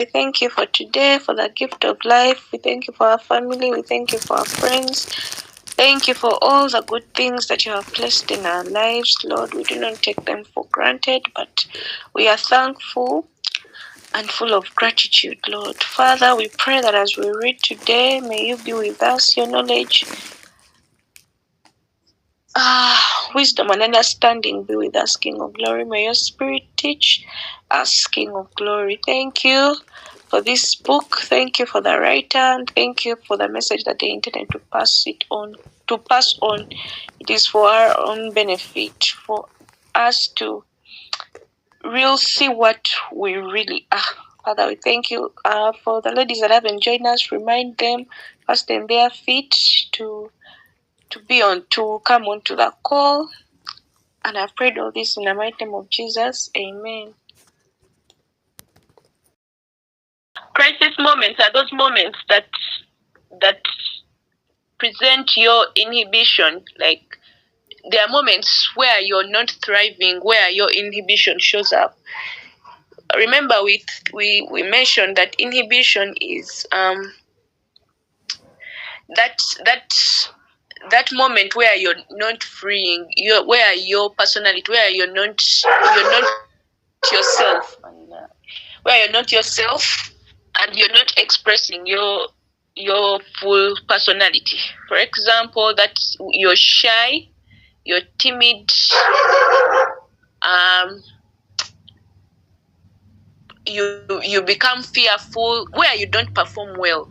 We thank you for today, for the gift of life. We thank you for our family. We thank you for our friends. Thank you for all the good things that you have placed in our lives, Lord. We do not take them for granted, but we are thankful and full of gratitude, Lord. Father, we pray that as we read today, may you be with us, your knowledge, wisdom and understanding be with us, King of Glory. May your Spirit teach us, King of Glory. Thank you for this book. Thank you for the writer, and thank you for the message that they intended to pass on. It is for our own benefit, for us to really see what we really are. Father, we thank you for the ladies that haven't joined us. Remind them, fasten their feet to come onto the call. And I've prayed all this in the mighty name of Jesus. Amen. Crisis moments are those moments that present your inhibition. Like, there are moments where you're not thriving, where your inhibition shows up. Remember, we mentioned that inhibition is that moment where you're not freeing, where your personality, where you're not yourself, where you're not yourself, and you're not expressing your full personality. For example, that you're shy, you're timid, you become fearful, where you don't perform well.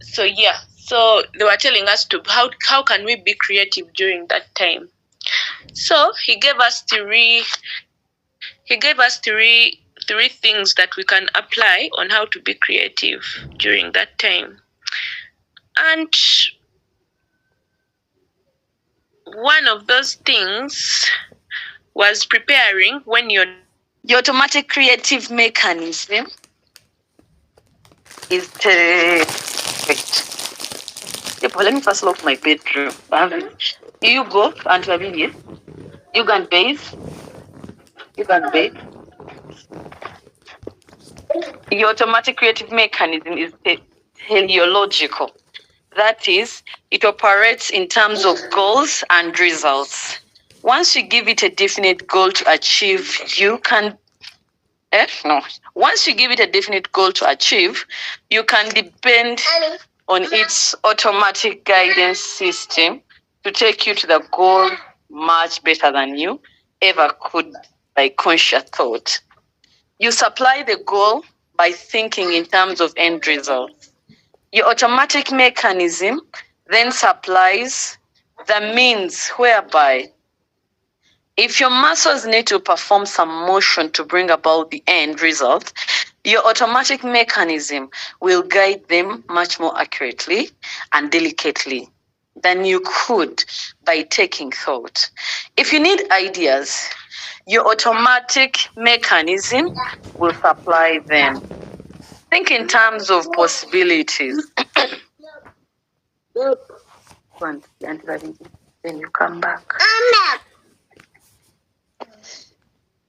So they were telling us to how can we be creative during that time. So he gave us three things that we can apply on how to be creative during that time. And one of those things was preparing when your automatic creative mechanism is let me first lock my bedroom. You go and you can bathe. Your automatic creative mechanism is teleological. That is, it operates in terms of goals and results. Once you give it a definite goal to achieve, Once you give it a definite goal to achieve, you can depend on its automatic guidance system to take you to the goal much better than you ever could by conscious thought. You supply the goal by thinking in terms of end results. Your automatic mechanism then supplies the means whereby if your muscles need to perform some motion to bring about the end result, your automatic mechanism will guide them much more accurately and delicately than you could by taking thought. If you need ideas, your automatic mechanism will supply them. Think in terms of possibilities. Then you come back.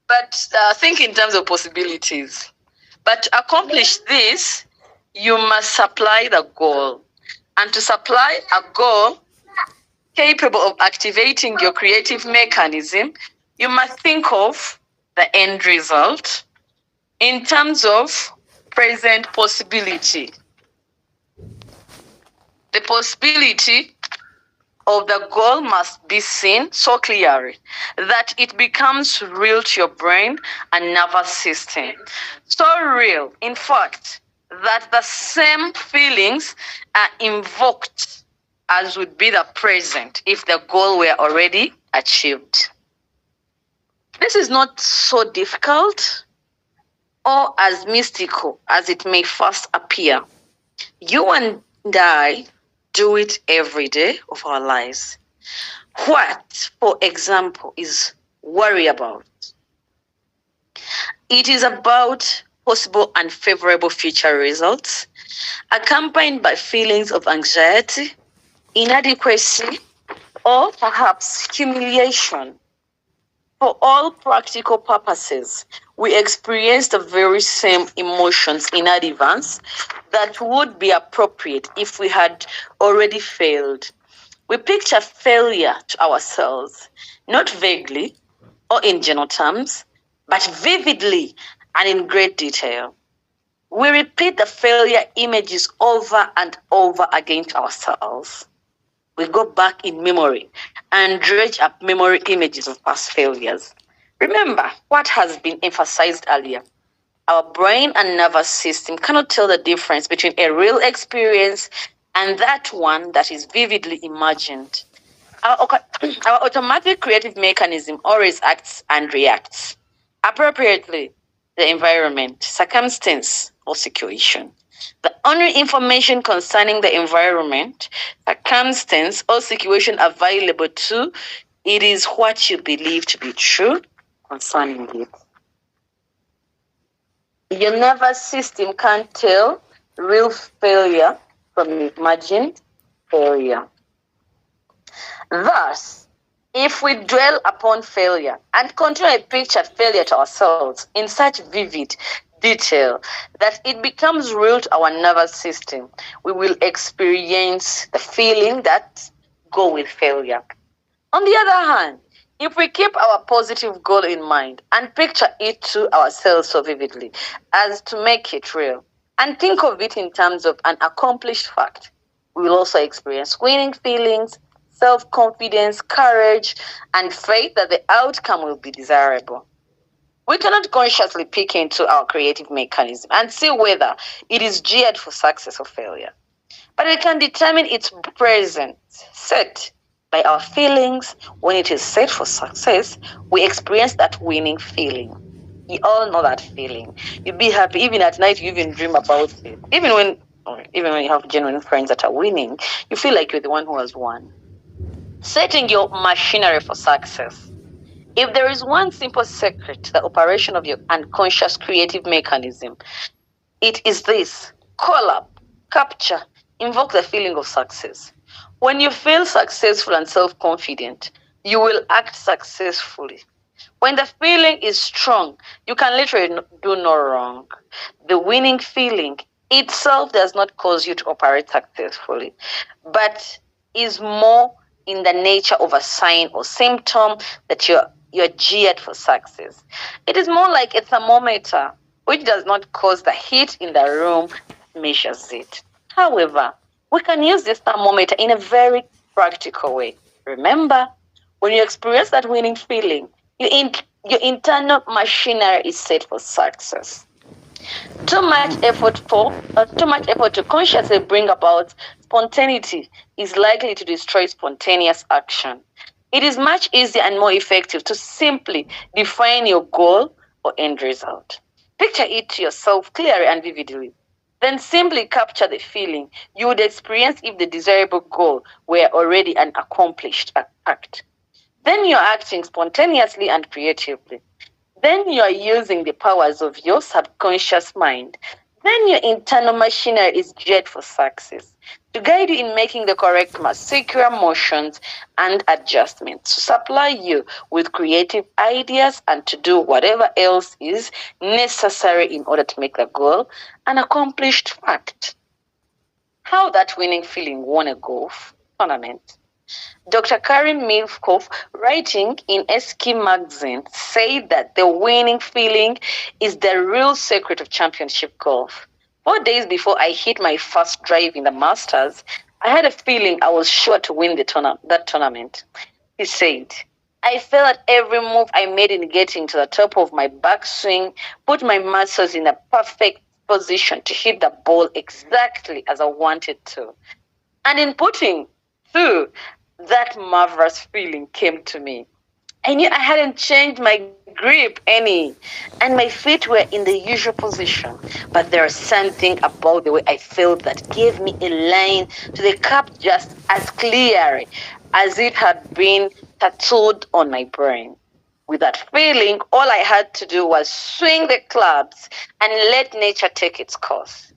But think in terms of possibilities. But to accomplish this, you must supply the goal. And to supply a goal capable of activating your creative mechanism, you must think of the end result in terms of present possibility. The possibility of the goal must be seen so clearly that it becomes real to your brain and nervous system. So real, in fact, that the same feelings are invoked as would be the present if the goal were already achieved. This is not so difficult or as mystical as it may first appear. You and I do it every day of our lives. What, for example, is worry about? It is about possible unfavorable future results, accompanied by feelings of anxiety, inadequacy, or perhaps humiliation. For all practical purposes, we experience the very same emotions in advance that would be appropriate if we had already failed. We picture failure to ourselves, not vaguely or in general terms, but vividly and in great detail. We repeat the failure images over and over again to ourselves. We go back in memory and dredge up memory images of past failures. Remember what has been emphasized earlier. Our brain and nervous system cannot tell the difference between a real experience and that one that is vividly imagined. Our automatic creative mechanism always acts and reacts appropriately the environment, circumstance, or situation. The only information concerning the environment, circumstance, or situation available to it is what you believe to be true concerning it. Your nervous system can't tell real failure from imagined failure. Thus, if we dwell upon failure and continue to picture failure to ourselves in such vivid detail that it becomes real to our nervous system, we will experience the feeling that go with failure. On the other hand, if we keep our positive goal in mind and picture it to ourselves so vividly as to make it real, and think of it in terms of an accomplished fact, we will also experience winning feelings, self-confidence, courage, and faith that the outcome will be desirable. We cannot consciously peek into our creative mechanism and see whether it is geared for success or failure. But we can determine its presence set by our feelings. When it is set for success, we experience that winning feeling. You all know that feeling. You be happy, even at night you even dream about it. Even when you have genuine friends that are winning, you feel like you're the one who has won. Setting your machinery for success. If there is one simple secret to the operation of your unconscious creative mechanism, it is this: call up, capture, invoke the feeling of success. When you feel successful and self-confident, you will act successfully. When the feeling is strong, you can literally do no wrong. The winning feeling itself does not cause you to operate successfully, but is more in the nature of a sign or symptom that you're geared for success. It is more like a thermometer, which does not cause the heat in the room, measures it. However, we can use this thermometer in a very practical way. Remember, when you experience that winning feeling, your internal machinery is set for success. Too much effort to consciously bring about spontaneity is likely to destroy spontaneous action. It is much easier and more effective to simply define your goal or end result. Picture it to yourself clearly and vividly. Then simply capture the feeling you would experience if the desirable goal were already an accomplished act. Then you're acting spontaneously and creatively. Then you are using the powers of your subconscious mind. Then your internal machinery is geared for success to guide you in making the correct secure motions and adjustments, to supply you with creative ideas and to do whatever else is necessary in order to make the goal an accomplished fact. How that winning feeling won a golf tournament. Dr. Karin Milkov, writing in SK magazine, said that the winning feeling is the real secret of championship golf. 4 days before I hit my first drive in the Masters, I had a feeling I was sure to win that tournament. He said, I felt that every move I made in getting to the top of my backswing put my muscles in a perfect position to hit the ball exactly as I wanted to. And in putting through, that marvelous feeling came to me. I knew I hadn't changed my grip any, and my feet were in the usual position. But there was something about the way I felt that gave me a line to the cup just as clearly as it had been tattooed on my brain. With that feeling, all I had to do was swing the clubs and let nature take its course.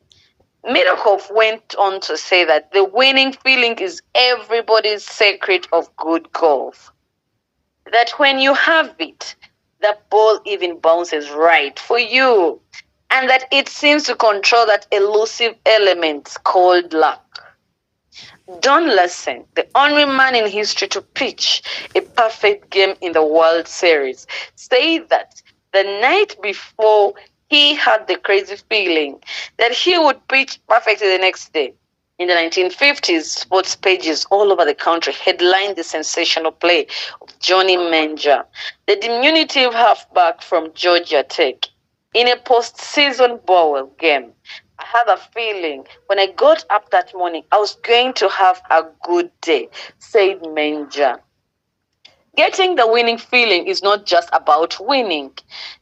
Middlehoff went on to say that the winning feeling is everybody's secret of good golf. that when you have it, the ball even bounces right for you, and that it seems to control that elusive element called luck. Don Lesson, the only man in history to pitch a perfect game in the World Series, said that the night before he had the crazy feeling that he would pitch perfectly the next day. In the 1950s, sports pages all over the country headlined the sensational play of Johnny Manager, the diminutive halfback from Georgia Tech, in a postseason bowl game. I had a feeling when I got up that morning, I was going to have a good day, said Manager. Getting the winning feeling is not just about winning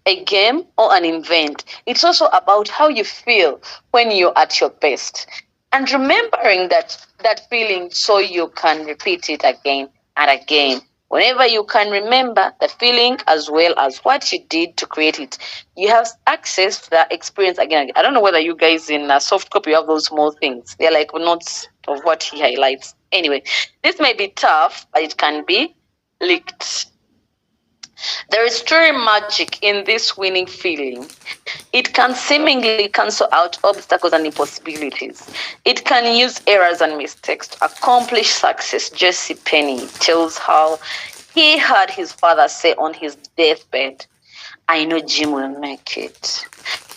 a game or an event. It's also about how you feel when you're at your best. And remembering that feeling so you can repeat it again and again. Whenever you can remember the feeling as well as what you did to create it, you have access to that experience again and again. I don't know whether you guys in a soft copy have those small things. They're like notes of what he highlights. Anyway, this may be tough, but it can be leaked. There is true magic in this winning feeling. It can seemingly cancel out obstacles and impossibilities. It can use errors and mistakes to accomplish success. Jesse Penny tells how he heard his father say on his deathbed, "I know Jim will make it."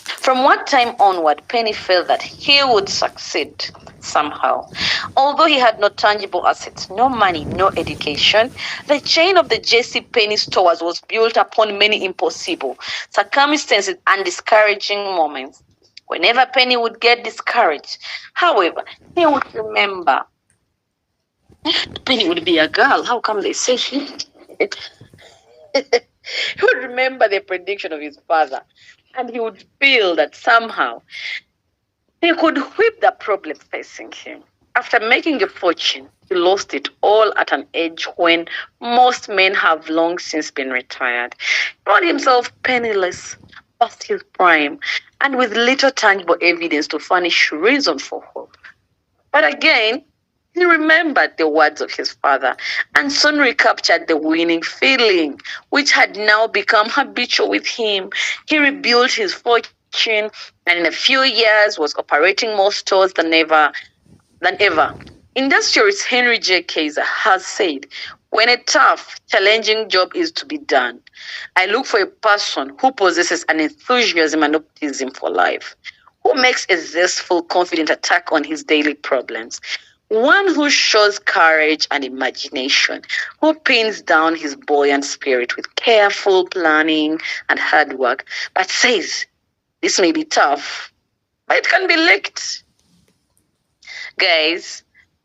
From what time onward, Penny felt that he would succeed somehow. Although he had no tangible assets, no money, no education, the chain of the J.C. Penney stores was built upon many impossible circumstances and discouraging moments. Whenever Penny would get discouraged, however, he would remember. Penny would be a girl. How come they say she? He would remember the prediction of his father, and he would feel that somehow he could whip the problem facing him. After making a fortune, he lost it all at an age when most men have long since been retired. He found himself penniless, past his prime, and with little tangible evidence to furnish reason for hope. But again, he remembered the words of his father and soon recaptured the winning feeling, which had now become habitual with him. He rebuilt his fortune and in a few years was operating more stores than ever. Industrialist Henry J. Kaiser has said, when a tough, challenging job is to be done, I look for a person who possesses an enthusiasm and optimism for life, who makes a zestful, confident attack on his daily problems, one who shows courage and imagination, who pins down his buoyant spirit with careful planning and hard work, but says, this may be tough, but it can be licked. Guys,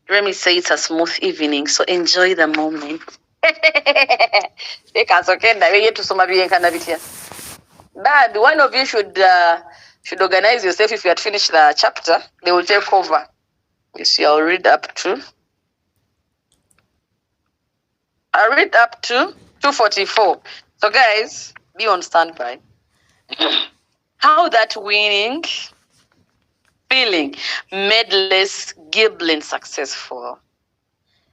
let me say it's a smooth evening, so enjoy the moment. Dad, one of you should organize yourself. If you had finished the chapter, they will take over. You see, I'll read up to 244. So guys, be on standby. How that winning feeling made Les Giblin successful.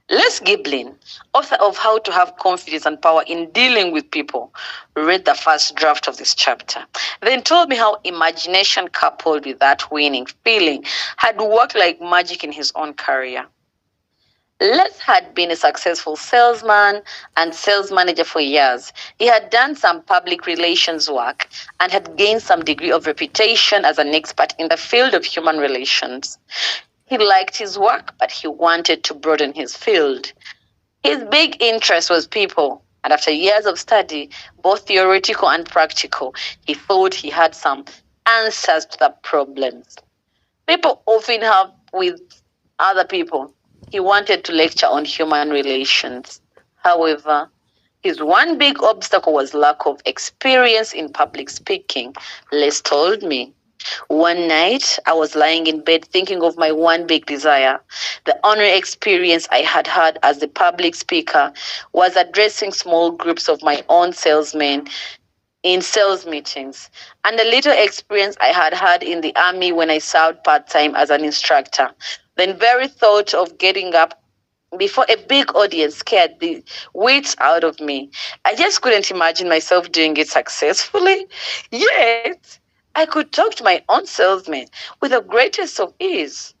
Les Giblin, author of How to Have Confidence and Power in Dealing with People, read the first draft of this chapter, then told me how imagination coupled with that winning feeling had worked like magic in his own career. Les had been a successful salesman and sales manager for years. He had done some public relations work and had gained some degree of reputation as an expert in the field of human relations. He liked his work, but he wanted to broaden his field. His big interest was people, and after years of study, both theoretical and practical, he thought he had some answers to the problems people often have with other people. He wanted to lecture on human relations. However, his one big obstacle was lack of experience in public speaking, Les told me. One night, I was lying in bed thinking of my one big desire. The only experience I had had as a public speaker was addressing small groups of my own salesmen in sales meetings, and a little experience I had had in the army when I served part-time as an instructor. The very thought of getting up before a big audience scared the wits out of me. I just couldn't imagine myself doing it successfully. Yet, I could talk to my own salesman with the greatest of ease.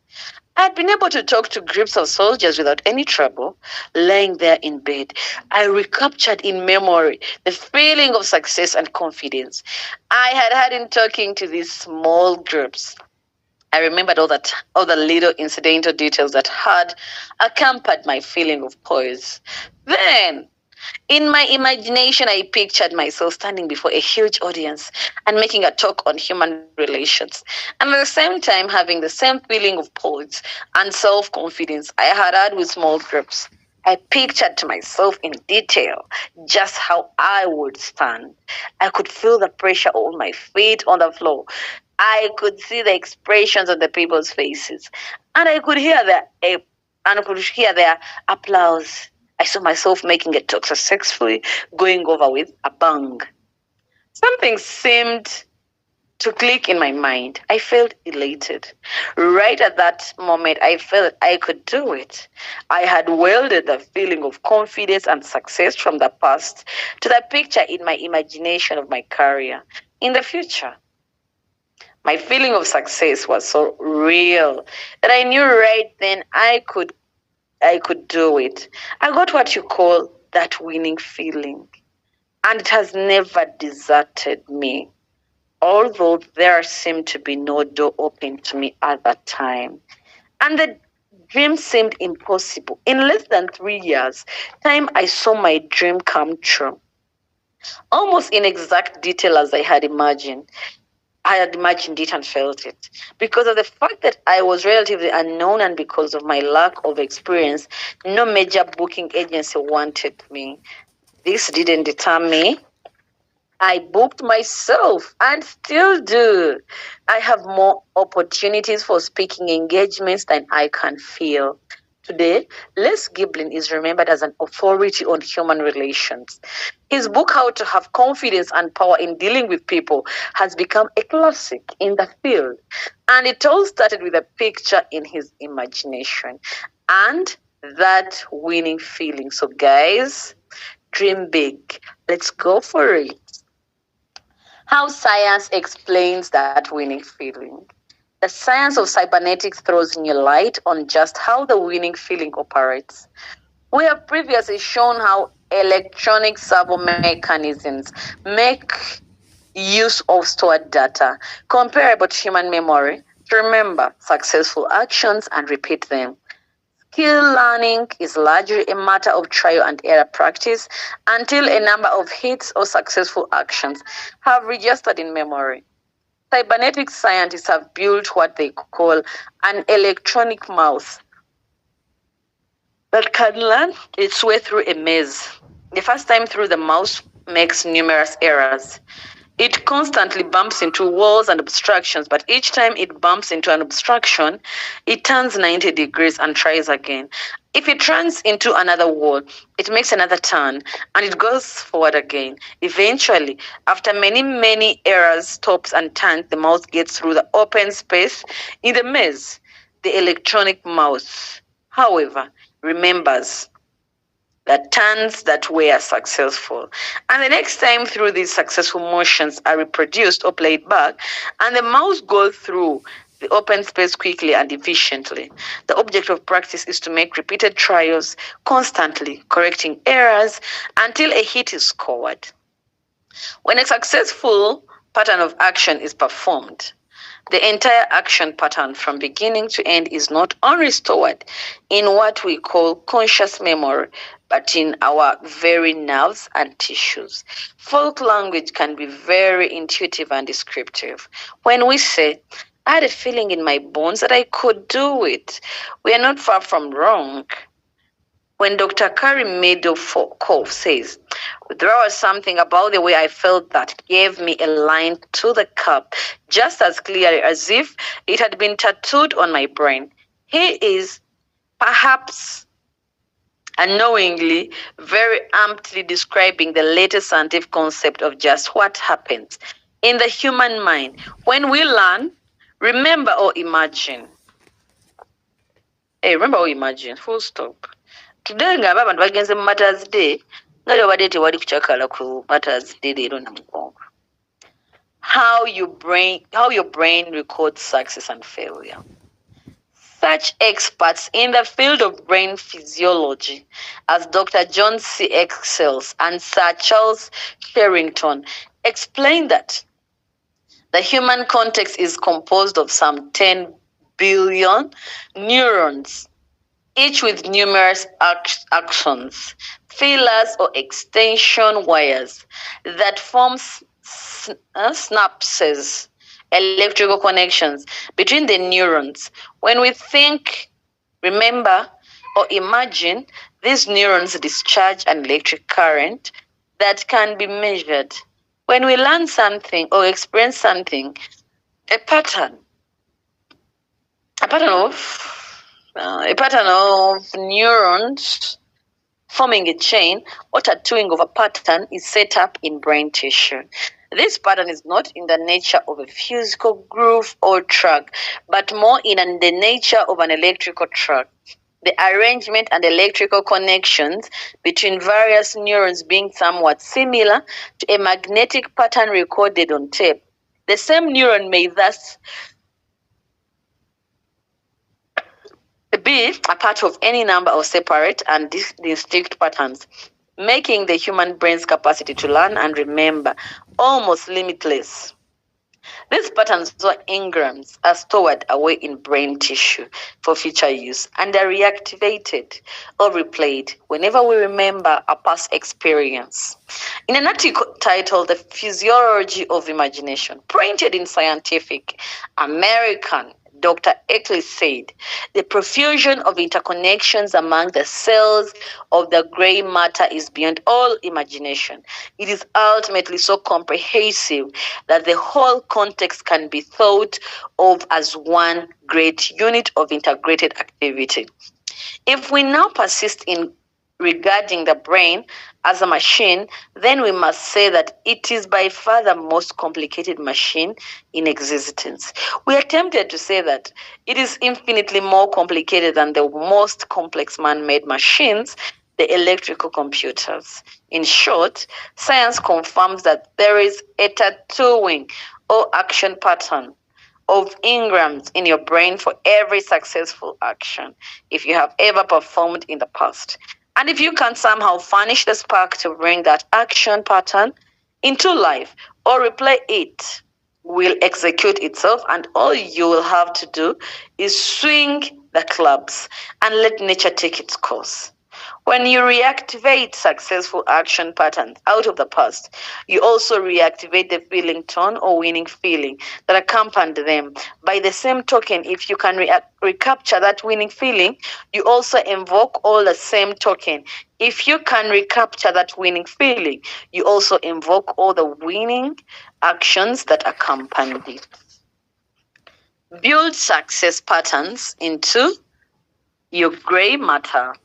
I'd been able to talk to groups of soldiers without any trouble, laying there in bed. I recaptured in memory the feeling of success and confidence I had had in talking to these small groups. I remembered all the little incidental details that had accompanied my feeling of poise. Then, in my imagination, I pictured myself standing before a huge audience and making a talk on human relations, and at the same time having the same feeling of poise and self confidence I had with small groups. I pictured to myself in detail just how I would stand. I could feel the pressure on my feet on the floor. I could see the expressions on the people's faces, and I could hear their applause. I saw myself making a talk successfully, going over with a bang. Something seemed to click in my mind. I felt elated. Right at that moment, I felt I could do it. I had welded the feeling of confidence and success from the past to the picture in my imagination of my career in the future. My feeling of success was so real that I knew right then I could do it. I got what you call that winning feeling, and it has never deserted me, although there seemed to be no door open to me at that time. And the dream seemed impossible. In less than 3 years' time, I saw my dream come true, almost in exact detail as I had imagined. I had imagined it and felt it. Because of the fact that I was relatively unknown and because of my lack of experience, no major booking agency wanted me. This didn't deter me. I booked myself and still do. I have more opportunities for speaking engagements than I can feel. Today, Les Giblin is remembered as an authority on human relations. His book, How to Have Confidence and Power in Dealing with People, has become a classic in the field. And it all started with a picture in his imagination and that winning feeling. So, guys, dream big. Let's go for it. How science explains that winning feeling. The science of cybernetics throws new light on just how the winning feeling operates. We have previously shown how electronic servo mechanisms make use of stored data, comparable to human memory, to remember successful actions and repeat them. Skill learning is largely a matter of trial and error practice until a number of hits or successful actions have registered in memory. Cybernetics scientists have built what they call an electronic mouse that can learn its way through a maze. The first time through, the mouse makes numerous errors. It constantly bumps into walls and obstructions, but each time it bumps into an obstruction, it turns 90 degrees and tries again. If it runs into another wall, it makes another turn and it goes forward again. Eventually, after many errors, stops, and turns, the mouse gets through the open space in the maze. The electronic mouse, however, remembers the turns that were successful. And the next time through, these successful motions are reproduced or played back, and the mouse goes through the open space quickly and efficiently. The object of practice is to make repeated trials, constantly correcting errors until a hit is scored. When a successful pattern of action is performed, the entire action pattern from beginning to end is not only stored in what we call conscious memory, but in our very nerves and tissues. Folk language can be very intuitive and descriptive. When we say, I had a feeling in my bones that I could do it, we are not far from wrong. When Dr. Carrie Meadow-Cove says, there was something about the way I felt that gave me a line to the cup, just as clearly as if it had been tattooed on my brain. He is, perhaps unknowingly, very amply describing the latest scientific concept of just what happens in the human mind when we learn, remember or imagine. Hey, remember or imagine, full stop. Today ng'aba abantu bagenze mu Mother's Day nga lyo badde tewali kucakala ku Mother's Day leero namugongo. How your brain records success and failure. Such experts in the field of brain physiology as Dr. John C. Excels and Sir Charles Sherrington explain that the human cortex is composed of some 10 billion neurons, each with numerous axons, fillers or extension wires that form synapses, electrical connections between the neurons. When we think, remember, or imagine, these neurons discharge an electric current that can be measured. When we learn something or experience something, a pattern of neurons forming a chain or tattooing of a pattern is set up in brain tissue. This pattern is not in the nature of a physical groove or track, but more in the nature of an electrical track. The arrangement and electrical connections between various neurons being somewhat similar to a magnetic pattern recorded on tape. The same neuron may thus be a part of any number of separate and distinct patterns, making the human brain's capacity to learn and remember almost limitless. These patterns or engrams are stored away in brain tissue for future use and are reactivated or replayed whenever we remember a past experience. In an article titled The Physiology of Imagination, printed in Scientific American, Dr. Eckley said, the profusion of interconnections among the cells of the gray matter is beyond all imagination. It is ultimately so comprehensive that the whole context can be thought of as one great unit of integrated activity. If we now persist in regarding the brain as a machine, then we must say that it is by far the most complicated machine in existence. We are tempted to say that it is infinitely more complicated than the most complex man-made machines, the electrical computers. In short, science confirms that there is a tattooing or action pattern of engrams in your brain for every successful action if you have ever performed in the past. And if you can somehow furnish the spark to bring that action pattern into life or replay it, will execute itself, and all you will have to do is swing the clubs and let nature take its course. When you reactivate successful action patterns out of the past, you also reactivate the feeling tone or winning feeling that accompanied them. By the same token, if you can recapture that winning feeling, you also invoke all the same token. If you can recapture that winning feeling, you also invoke all the winning actions that accompanied it. Build success patterns into your gray matter.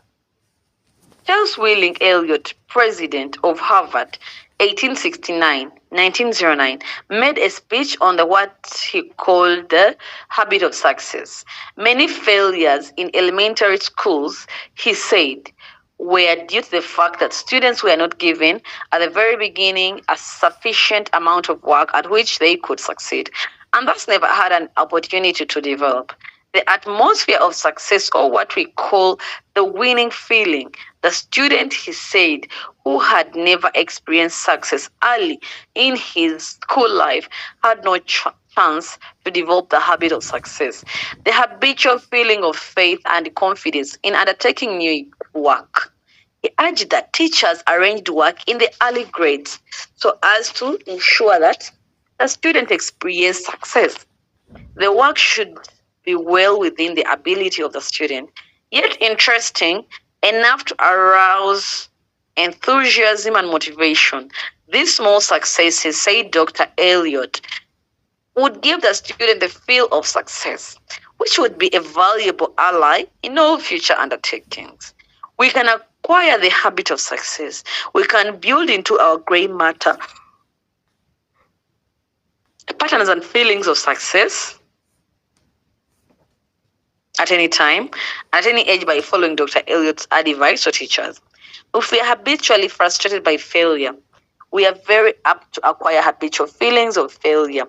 Charles Willing Eliot, president of Harvard, 1869-1909, made a speech on what he called the habit of success. Many failures in elementary schools, he said, were due to the fact that students were not given at the very beginning a sufficient amount of work at which they could succeed, and thus never had an opportunity to develop. The atmosphere of success, or what we call the winning feeling, the student, he said, who had never experienced success early in his school life had no chance to develop the habit of success. The habitual feeling of faith and confidence in undertaking new work. He urged that teachers arranged work in the early grades so as to ensure that the student experienced success. The work should be well within the ability of the student, yet interesting enough to arouse enthusiasm and motivation. These small successes, said Dr. Eliot, would give the student the feel of success, which would be a valuable ally in all future undertakings. We can acquire the habit of success. We can build into our gray matter patterns and feelings of success. at any time, at any age by following Dr. Eliot's advice or teachers. If we are habitually frustrated by failure, we are very apt to acquire habitual feelings of failure,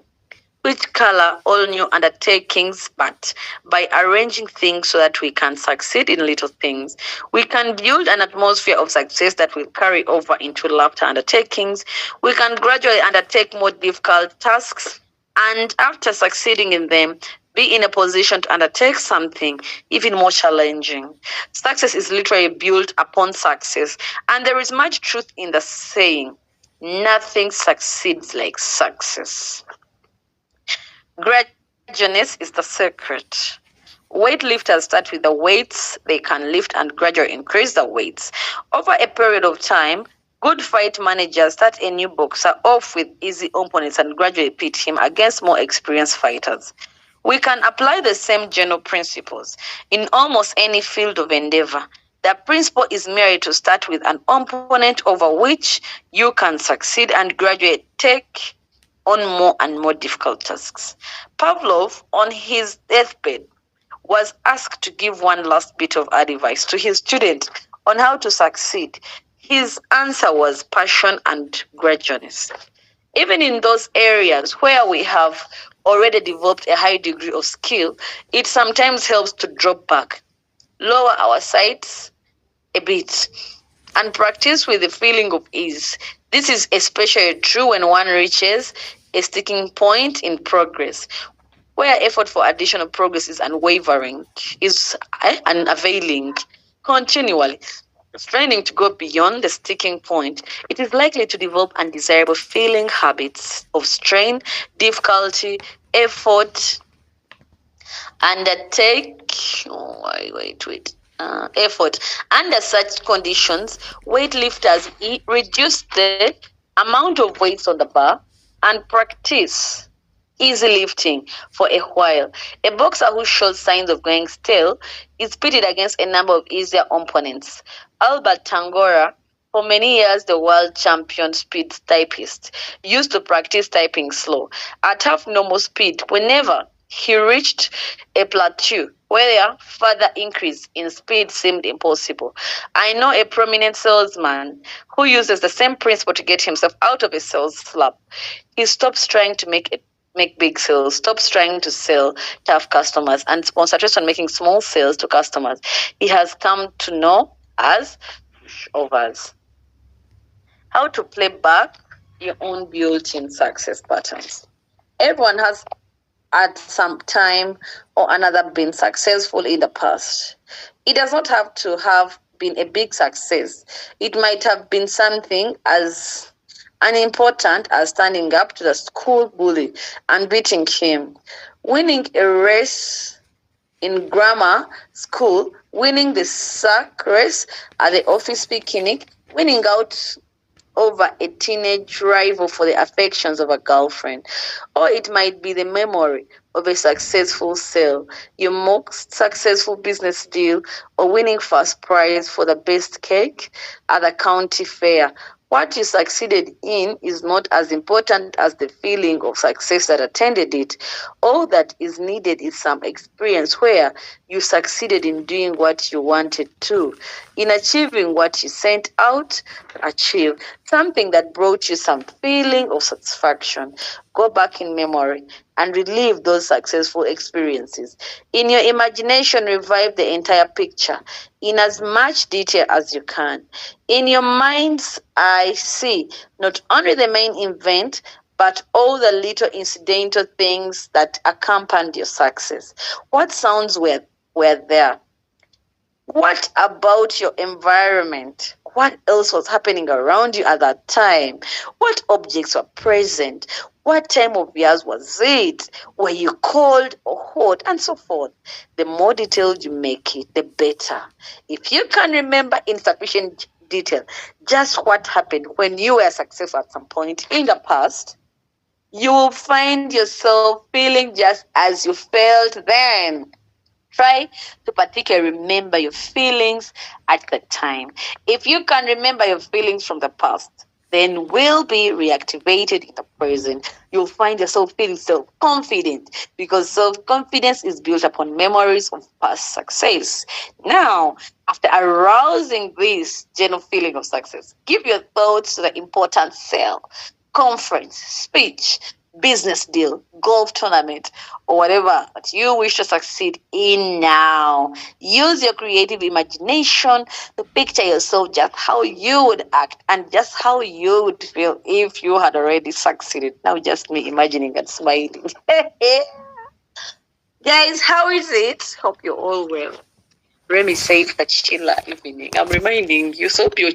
which color all new undertakings. But by arranging things so that we can succeed in little things, we can build an atmosphere of success that will carry over into laughter undertakings. We can gradually undertake more difficult tasks, and after succeeding in them, be in a position to undertake something even more challenging. Success is literally built upon success, and there is much truth in the saying, nothing succeeds like success. Gradualness is the secret. Weightlifters start with the weights they can lift and gradually increase the weights. Over a period of time, good fight managers start a new boxer off with easy opponents and gradually pit him against more experienced fighters. We can apply the same general principles in almost any field of endeavor. The principle is merely to start with an opponent over which you can succeed and gradually take on more and more difficult tasks. Pavlov, on his deathbed, was asked to give one last bit of advice to his student on how to succeed. His answer was passion and gradualness. Even in those areas where we have already developed a high degree of skill, it sometimes helps to drop back, lower our sights a bit, and practice with a feeling of ease. This is especially true when one reaches a sticking point in progress, where effort for additional progress is unwavering, is unavailing, continually straining to go beyond the sticking point. It is likely to develop undesirable feeling habits of strain, difficulty, effort, effort. Under such conditions, weightlifters reduce the amount of weights on the bar and practice easy lifting for a while. A boxer who shows signs of going stale is pitted against a number of easier opponents. Albert Tangora, for many years the world champion speed typist, used to practice typing slow at half normal speed whenever he reached a plateau where further increase in speed seemed impossible. I know a prominent salesman who uses the same principle to get himself out of a sales slump. He stops trying to make big sales, stops trying to sell tough customers, and concentrates on making small sales to customers he has come to know as pushovers. How to play back your own built-in success patterns. Everyone has at some time or another been successful in the past. It does not have to have been a big success. It might have been something as unimportant as standing up to the school bully and beating him, winning a race in grammar school, winning the sack race at the office picnic, winning out over a teenage rival for the affections of a girlfriend. Or it might be the memory of a successful sale, your most successful business deal, or winning first prize for the best cake at the county fair. What you succeeded in is not as important as the feeling of success that attended it. All that is needed is some experience where you succeeded in doing what you wanted to, in achieving what you sent out to achieve, something that brought you some feeling of satisfaction. Go back in memory and relive those successful experiences. In your imagination, revive the entire picture in as much detail as you can. In your mind's eye, see not only the main event, but all the little incidental things that accompanied your success. What sounds were there? What about your environment? What else was happening around you at that time? What objects were present? What time of years was it? Were you cold or hot? And so forth. The more detailed you make it, the better. If you can remember in sufficient detail just what happened when you were successful at some point in the past, you will find yourself feeling just as you felt then. Try to particularly remember your feelings at the time. If you can remember your feelings from the past, then will be reactivated in the present. You'll find yourself feeling self-confident because self-confidence is built upon memories of past success. Now, after arousing this general feeling of success, give your thoughts to the important sale, conference, speech, business deal, golf tournament, or whatever that you wish to succeed in now. Use your creative imagination to picture yourself just how you would act and just how you would feel if you had already succeeded. Now, just me imagining and smiling. Guys, how is it? Hope you're all well. Remy said that chiller evening. I'm reminding you, so hope you're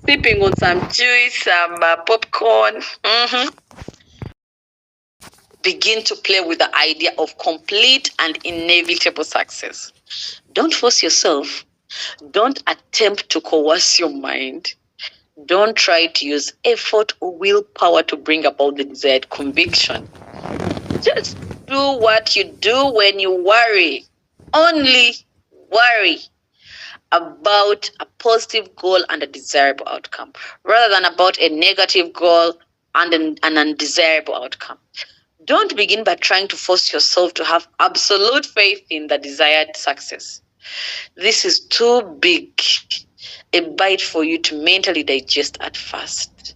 sipping on some juice, some popcorn. Begin to play with the idea of complete and inevitable success. Don't force yourself. Don't attempt to coerce your mind. Don't try to use effort or willpower to bring about the desired conviction. Just do what you do when you worry. Only worry about a positive goal and a desirable outcome, rather than about a negative goal and an undesirable outcome. Don't begin by trying to force yourself to have absolute faith in the desired success. This is too big a bite for you to mentally digest at first.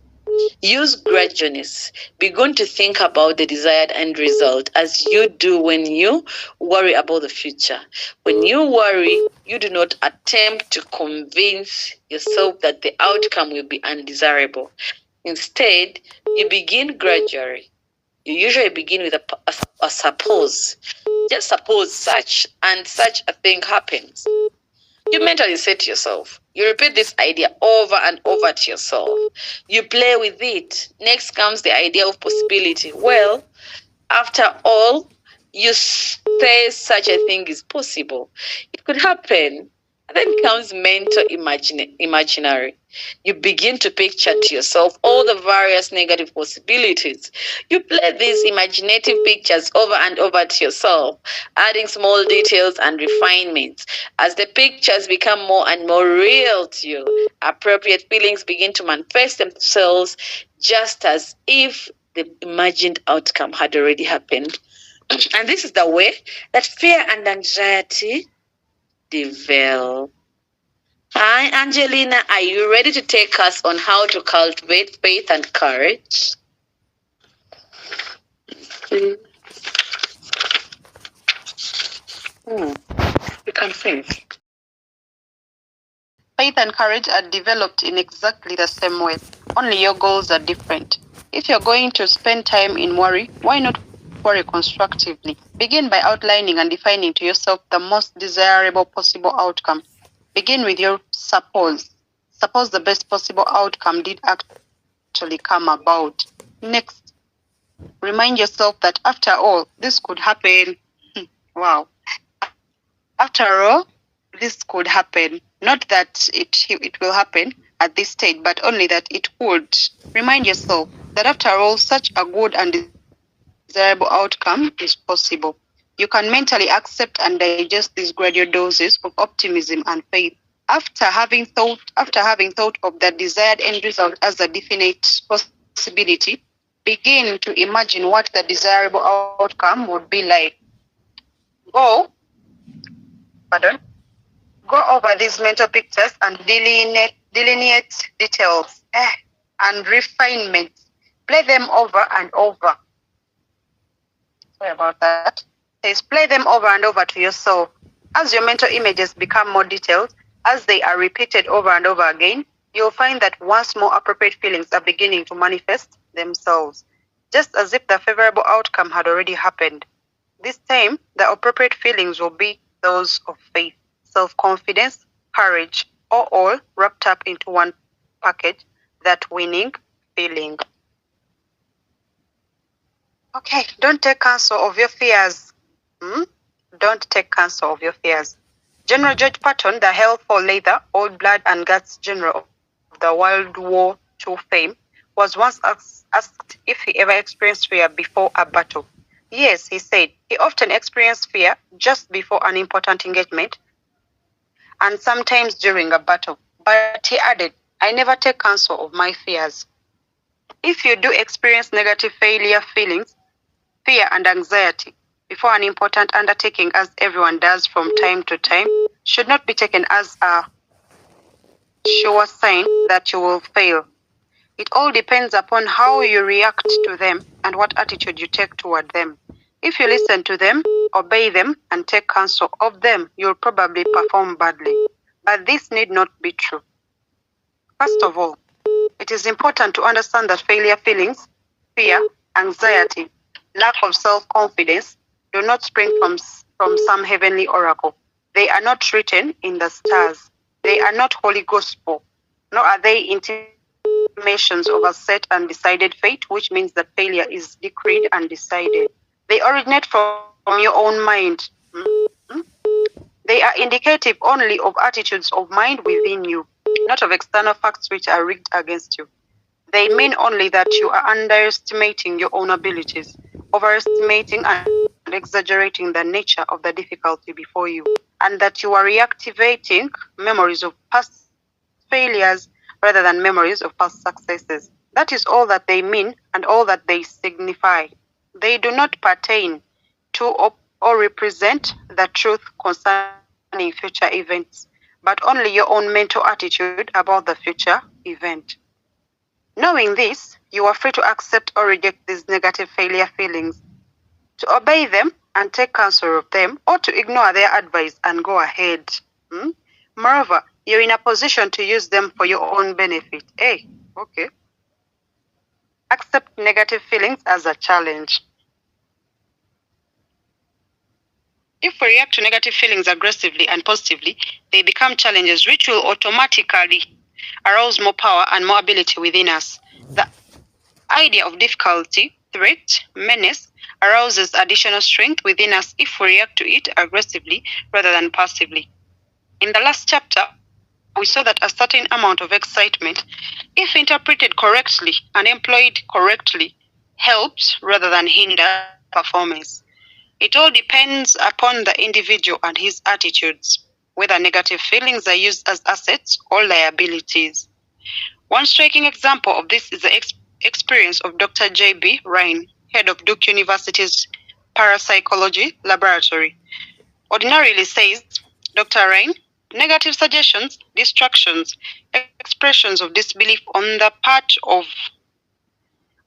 Use grudginess. Begin to think about the desired end result as you do when you worry about the future. When you worry, you do not attempt to convince yourself that the outcome will be undesirable. Instead, you begin gradually. You usually begin with a suppose. Just suppose such and such a thing happens. You mentally say to yourself, you repeat this idea over and over to yourself. You play with it. Next comes the idea of possibility. Well, after all, you say such a thing is possible. It could happen. And then comes mental imaginary. You begin to picture to yourself all the various negative possibilities. You play these imaginative pictures over and over to yourself, adding small details and refinements. As the pictures become more and more real to you, appropriate feelings begin to manifest themselves just as if the imagined outcome had already happened. And this is the way that fear and anxiety develop. Hi, Angelina. Are you ready to take us on how to cultivate faith and courage? You can think. Faith and courage are developed in exactly the same way, only your goals are different. If you're going to spend time in worry, why not worry constructively? Begin by outlining and defining to yourself the most desirable possible outcome. Begin with your suppose. Suppose the best possible outcome did actually come about. Next, remind yourself that after all, this could happen. Wow. After all, this could happen. Not that it will happen at this stage, but only that it could. Remind yourself that after all, such a good and desirable outcome is possible. You can mentally accept and digest these gradual doses of optimism and faith. After having thought of the desired end result as a definite possibility, begin to imagine what the desirable outcome would be like. Go over these mental pictures and delineate details and refinements. Play them over and over. Sorry about that. Please play them over and over to yourself. As your mental images become more detailed, as they are repeated over and over again, you'll find that once more appropriate feelings are beginning to manifest themselves, just as if the favorable outcome had already happened. This time, the appropriate feelings will be those of faith, self-confidence, courage, all wrapped up into one package, that winning feeling. Okay, don't take counsel of your fears. Don't take counsel of your fears. General George Patton, the hell for leather, old blood and guts general of the World War II fame, was once asked if he ever experienced fear before a battle. Yes, he said, he often experienced fear just before an important engagement and sometimes during a battle. But he added, I never take counsel of my fears. If you do experience negative failure feelings, fear and anxiety before an important undertaking, as everyone does from time to time, should not be taken as a sure sign that you will fail. It all depends upon how you react to them and what attitude you take toward them. If you listen to them, obey them, and take counsel of them, you'll probably perform badly. But this need not be true. First of all, it is important to understand that failure feelings, fear, anxiety, lack of self-confidence do not spring from some heavenly oracle. They are not written in the stars. They are not holy gospel, nor are they intimations of a set and decided fate, which means that failure is decreed and decided. They originate from your own mind. They are indicative only of attitudes of mind within you, not of external facts which are rigged against you. They mean only that you are underestimating your own abilities, overestimating and exaggerating the nature of the difficulty before you, and that you are reactivating memories of past failures rather than memories of past successes. That is all that they mean and all that they signify. They do not pertain to or represent the truth concerning future events, but only your own mental attitude about the future event. Knowing this, you are free to accept or reject these negative failure feelings, to obey them and take counsel of them, or to ignore their advice and go ahead. Moreover, you're in a position to use them for your own benefit. Hey, okay. Accept negative feelings as a challenge. If we react to negative feelings aggressively and positively, they become challenges which will automatically arouse more power and more ability within us. The idea of difficulty, threat, menace arouses additional strength within us if we react to it aggressively rather than passively. In the last chapter, we saw that a certain amount of excitement, if interpreted correctly and employed correctly, helps rather than hinders performance. It all depends upon the individual and his attitudes, whether negative feelings are used as assets or liabilities. One striking example of this is the experience of Dr. J.B. Ryan, head of Duke University's Parapsychology Laboratory. Ordinarily, says Dr. Ryan, negative suggestions, distractions, expressions of disbelief on the part of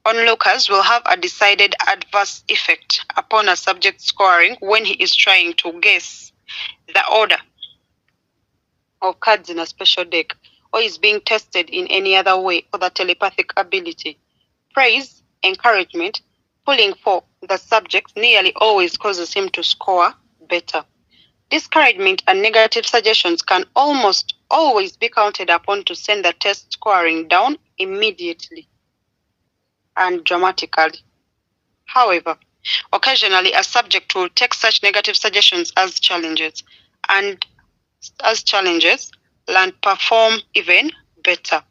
onlookers will have a decided adverse effect upon a subject's scoring when he is trying to guess the order of cards in a special deck, or is being tested in any other way, or the telepathic ability. Praise, encouragement, pulling for the subject nearly always causes him to score better. Discouragement and negative suggestions can almost always be counted upon to send the test scoring down immediately and dramatically. However, occasionally a subject will take such negative suggestions as challenges and perform even better.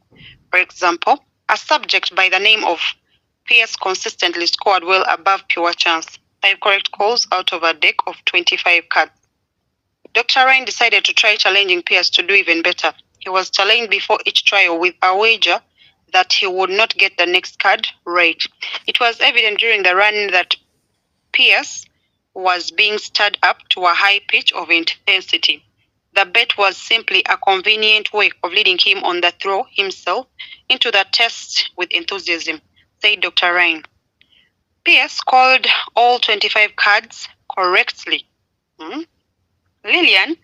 For example, a subject by the name of Pierce consistently scored well above pure chance, 5 correct calls out of a deck of 25 cards. Dr. Ryan decided to try challenging Pierce to do even better. He was challenged before each trial with a wager that he would not get the next card right. It was evident during the run that Pierce was being stirred up to a high pitch of intensity. The bet was simply a convenient way of leading him on the throw himself into the test with enthusiasm, said Dr. Ryan. Pierce called all 25 cards correctly. Lillian,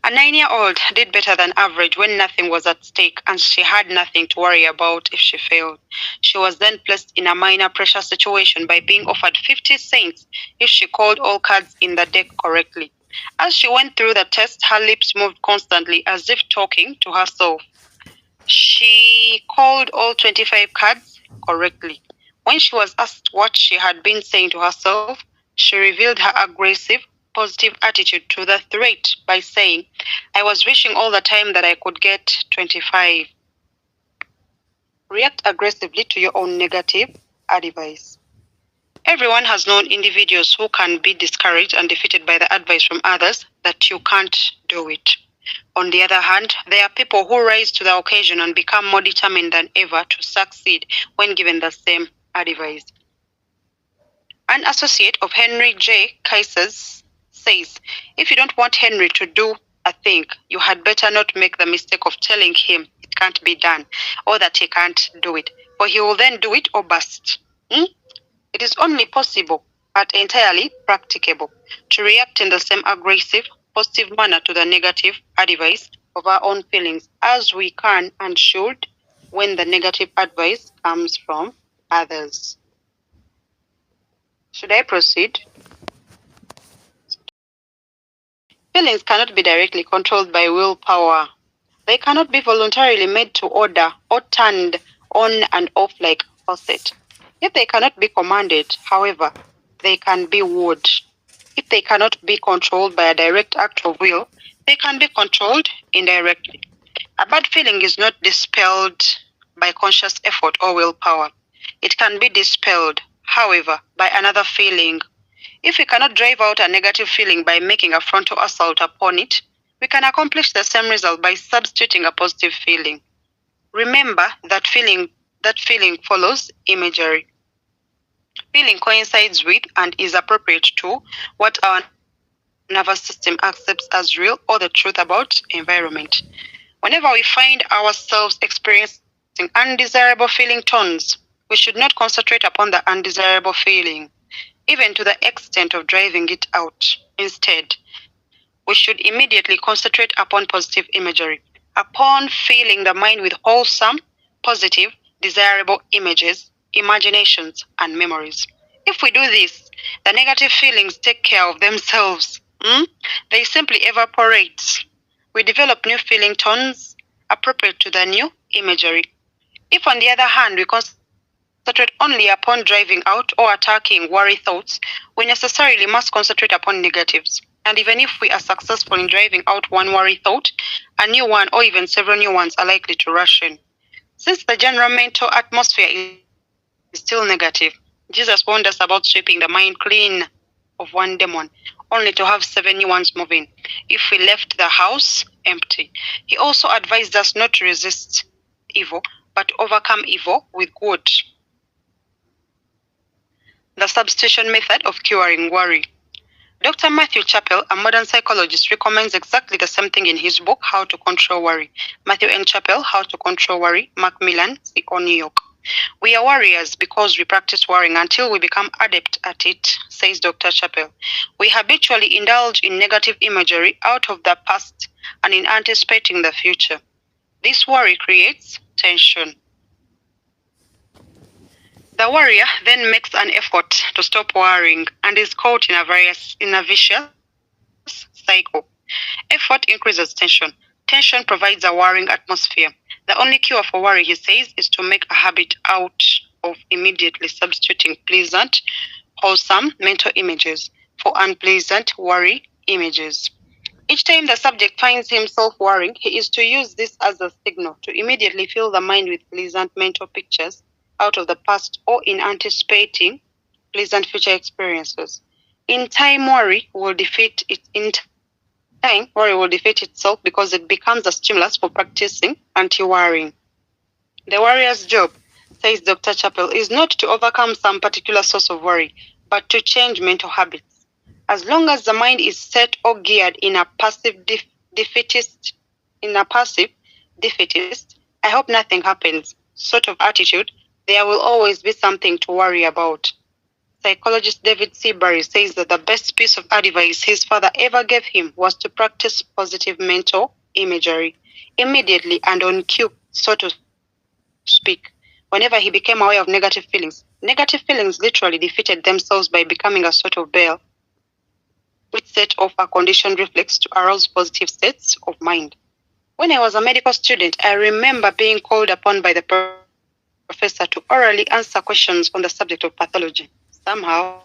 a 9-year-old, did better than average when nothing was at stake and she had nothing to worry about if she failed. She was then placed in a minor pressure situation by being offered 50 cents if she called all cards in the deck correctly. As she went through the test, her lips moved constantly as if talking to herself. She called all 25 cards correctly. When she was asked what she had been saying to herself, she revealed her aggressive, positive attitude to the threat by saying, "I was wishing all the time that I could get 25. React aggressively to your own negative advice. Everyone has known individuals who can be discouraged and defeated by the advice from others that you can't do it. On the other hand, there are people who rise to the occasion and become more determined than ever to succeed when given the same advice. An associate of Henry J. Kaisers says, if you don't want Henry to do a thing, you had better not make the mistake of telling him it can't be done or that he can't do it, for he will then do it or bust. It is only possible, but entirely practicable, to react in the same aggressive, positive manner to the negative advice of our own feelings as we can and should when the negative advice comes from others. Should I proceed? Feelings cannot be directly controlled by willpower. They cannot be voluntarily made to order or turned on and off like a faucet. If they cannot be commanded, however, they can be wooed. If they cannot be controlled by a direct act of will, they can be controlled indirectly. A bad feeling is not dispelled by conscious effort or willpower. It can be dispelled, however, by another feeling. If we cannot drive out a negative feeling by making a frontal assault upon it, we can accomplish the same result by substituting a positive feeling. Remember that feeling follows imagery. Feeling coincides with and is appropriate to what our nervous system accepts as real or the truth about environment. Whenever we find ourselves experiencing undesirable feeling tones, we should not concentrate upon the undesirable feeling, even to the extent of driving it out. Instead, we should immediately concentrate upon positive imagery, upon filling the mind with wholesome, positive, desirable images, imaginations, and memories. If we do this, the negative feelings take care of themselves. They simply evaporate. We develop new feeling tones appropriate to the new imagery. If, on the other hand, we concentrate only upon driving out or attacking worry thoughts, we necessarily must concentrate upon negatives. And even if we are successful in driving out one worry thought, a new one or even several new ones are likely to rush in. Since the general mental atmosphere is still negative, Jesus warned us about sweeping the mind clean of one demon, only to have 7 new ones moving if we left the house empty. He also advised us not to resist evil, but to overcome evil with good. The substitution method of curing worry. Dr. Matthew Chappell, a modern psychologist, recommends exactly the same thing in his book, How to Control Worry. Matthew N. Chappell, How to Control Worry, Macmillan, CO, New York. We are warriors because we practice worrying until we become adept at it, says Dr. Chappell. We habitually indulge in negative imagery out of the past and in anticipating the future. This worry creates tension. The warrior then makes an effort to stop worrying and is caught in a vicious cycle. Effort increases tension. Tension provides a worrying atmosphere. The only cure for worry, he says, is to make a habit out of immediately substituting pleasant, wholesome mental images for unpleasant worry images. Each time the subject finds himself worrying, he is to use this as a signal to immediately fill the mind with pleasant mental pictures out of the past or in anticipating pleasant future experiences. In time, worry will defeat itself because it becomes a stimulus for practicing anti-worrying. The warrior's job, says Dr. Chappell, is not to overcome some particular source of worry, but to change mental habits. As long as the mind is set or geared in a passive defeatist, I hope nothing happens sort of attitude, there will always be something to worry about. Psychologist David Seabury says that the best piece of advice his father ever gave him was to practice positive mental imagery immediately and on cue, so to speak. Whenever he became aware of negative feelings literally defeated themselves by becoming a sort of bell which set off a conditioned reflex to arouse positive states of mind. When I was a medical student, I remember being called upon by the professor to orally answer questions on the subject of pathology. Somehow,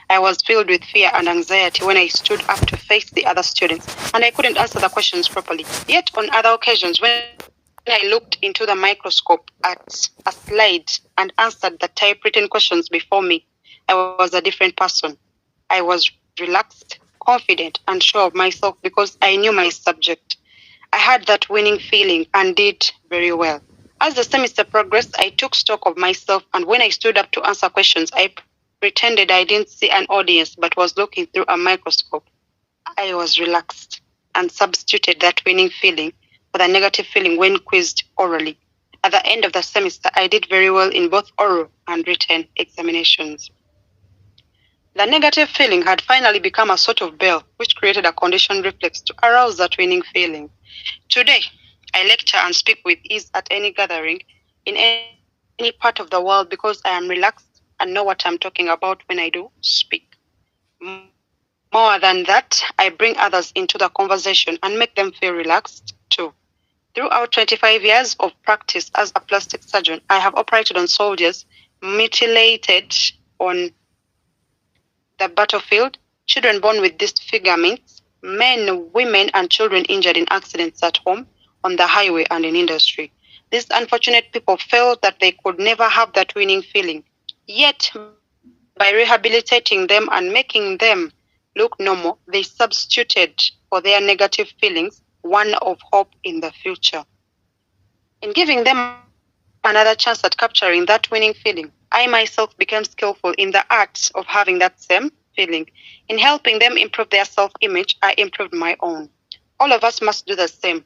I was filled with fear and anxiety when I stood up to face the other students, and I couldn't answer the questions properly. Yet on other occasions, when I looked into the microscope at a slide and answered the typewritten questions before me, I was a different person. I was relaxed, confident and sure of myself because I knew my subject. I had that winning feeling and did very well. As the semester progressed, I took stock of myself, and when I stood up to answer questions, I pretended I didn't see an audience but was looking through a microscope. I was relaxed and substituted that winning feeling for the negative feeling when quizzed orally. At the end of the semester, I did very well in both oral and written examinations. The negative feeling had finally become a sort of bell, which created a conditioned reflex to arouse that winning feeling. Today, I lecture and speak with ease at any gathering in any part of the world because I am relaxed and know what I'm talking about when I do speak. More than that, I bring others into the conversation and make them feel relaxed too. Throughout 25 years of practice as a plastic surgeon, I have operated on soldiers mutilated on the battlefield, children born with disfigurements, men, women, and children injured in accidents at home, on the highway, and in industry. These unfortunate people felt that they could never have that winning feeling. Yet, by rehabilitating them and making them look normal, they substituted for their negative feelings one of hope in the future. In giving them another chance at capturing that winning feeling, I myself became skillful in the art of having that same feeling. In helping them improve their self image, I improved my own. All of us must do the same